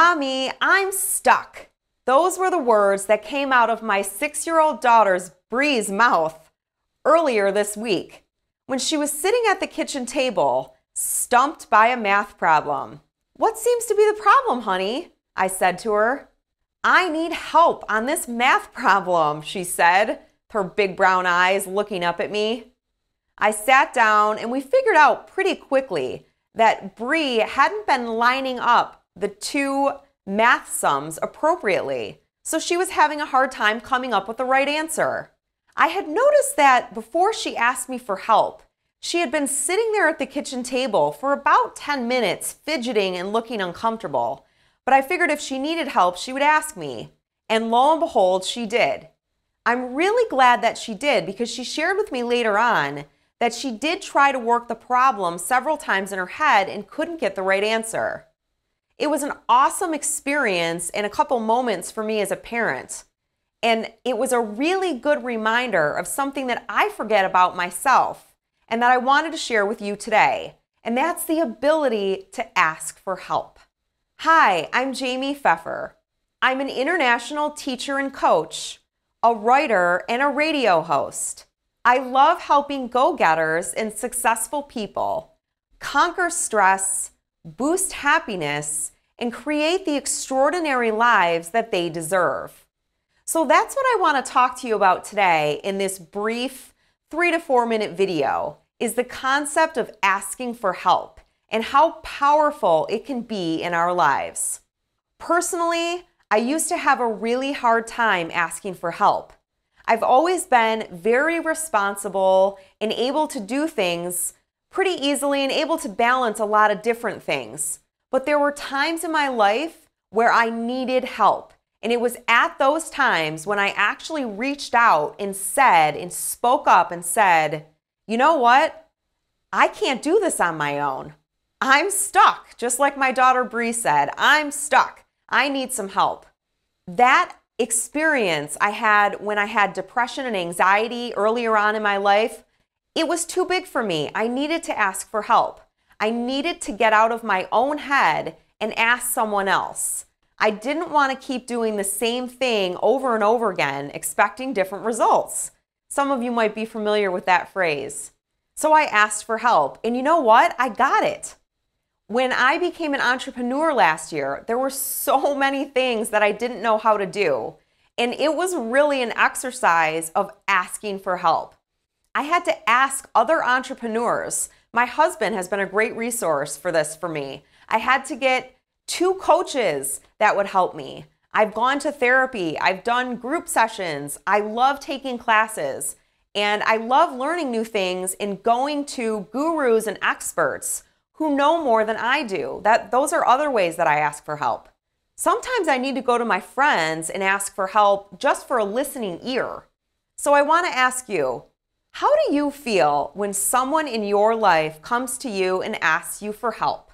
Mommy, I'm stuck. Those were the words that came out of my 6-year-old daughter's Bree's mouth earlier this week when she was sitting at the kitchen table, stumped by a math problem. "What seems to be the problem, honey?" I said to her. "I need help on this math problem," she said, her big brown eyes looking up at me. I sat down and we figured out pretty quickly that Bree hadn't been lining up the two math sums appropriately, so she was having a hard time coming up with the right answer. I had noticed that before she asked me for help, she had been sitting there at the kitchen table for about 10 minutes, fidgeting and looking uncomfortable. But I figured if she needed help, she would ask me. And lo and behold, she did. I'm really glad that she did because she shared with me later on that she did try to work the problem several times in her head and couldn't get the right answer. It was an awesome experience and a couple moments for me as a parent. And it was a really good reminder of something that I forget about myself and that I wanted to share with you today. And that's the ability to ask for help. Hi, I'm Jamie Pfeffer. I'm an international teacher and coach, a writer, and a radio host. I love helping go-getters and successful people conquer stress, boost happiness, and create the extraordinary lives that they deserve. So that's what I want to talk to you about today in this brief 3 to 4 minute video, is the concept of asking for help and how powerful it can be in our lives. Personally, I used to have a really hard time asking for help. I've always been very responsible and able to do things pretty easily and able to balance a lot of different things. But there were times in my life where I needed help. And it was at those times when I actually reached out and said and spoke up and said, "You know what? I can't do this on my own. I'm stuck." Just like my daughter Bree said, "I'm stuck. I need some help." That experience I had when I had depression and anxiety earlier on in my life, it was too big for me. I needed to ask for help. I needed to get out of my own head and ask someone else. I didn't want to keep doing the same thing over and over again, expecting different results. Some of you might be familiar with that phrase. So I asked for help, and you know what? I got it. When I became an entrepreneur last year, there were so many things that I didn't know how to do, and it was really an exercise of asking for help. I had to ask other entrepreneurs. My husband has been a great resource for this for me. I had to get 2 coaches that would help me. I've gone to therapy. I've done group sessions. I love taking classes, and I love learning new things and going to gurus and experts who know more than I do. Those are other ways that I ask for help. Sometimes I need to go to my friends and ask for help just for a listening ear. So I want to ask you, how do you feel when someone in your life comes to you and asks you for help?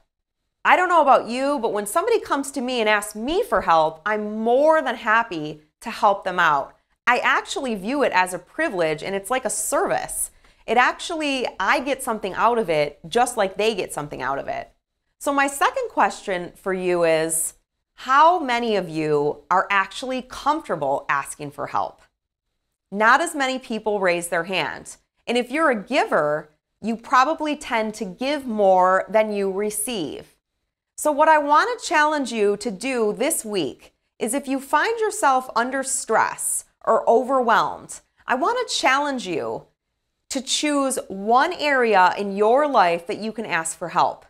I don't know about you, but when somebody comes to me and asks me for help, I'm more than happy to help them out. I actually view it as a privilege, and it's like a service. I get something out of it just like they get something out of it. So my second question for you is, how many of you are actually comfortable asking for help? Not as many people raise their hand. And if you're a giver, you probably tend to give more than you receive. So what I want to challenge you to do this week is, if you find yourself under stress or overwhelmed, I want to challenge you to choose one area in your life that you can ask for help.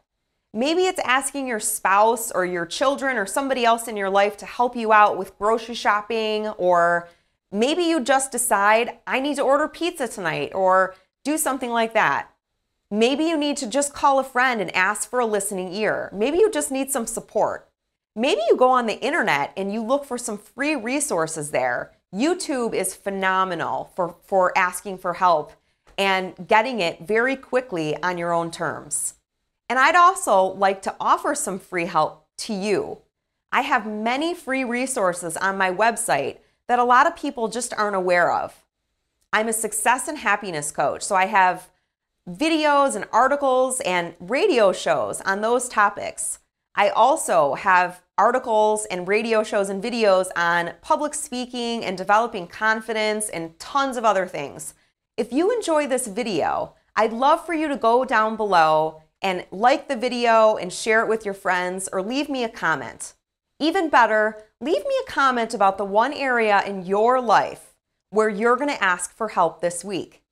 Maybe it's asking your spouse or your children or somebody else in your life to help you out with grocery shopping, or maybe you just decide, I need to order pizza tonight, or do something like that. Maybe you need to just call a friend and ask for a listening ear. Maybe you just need some support. Maybe you go on the internet and you look for some free resources there. YouTube is phenomenal for asking for help and getting it very quickly on your own terms. And I'd also like to offer some free help to you. I have many free resources on my website that a lot of people just aren't aware of. I'm a success and happiness coach, so I have videos and articles and radio shows on those topics. I also have articles and radio shows and videos on public speaking and developing confidence and tons of other things. If you enjoy this video, I'd love for you to go down below and like the video and share it with your friends or leave me a comment. Even better, leave me a comment about the one area in your life where you're going to ask for help this week.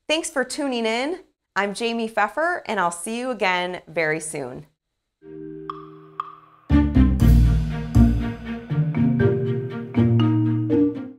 Thanks for tuning in. I'm Jamie Pfeffer, and I'll see you again very soon.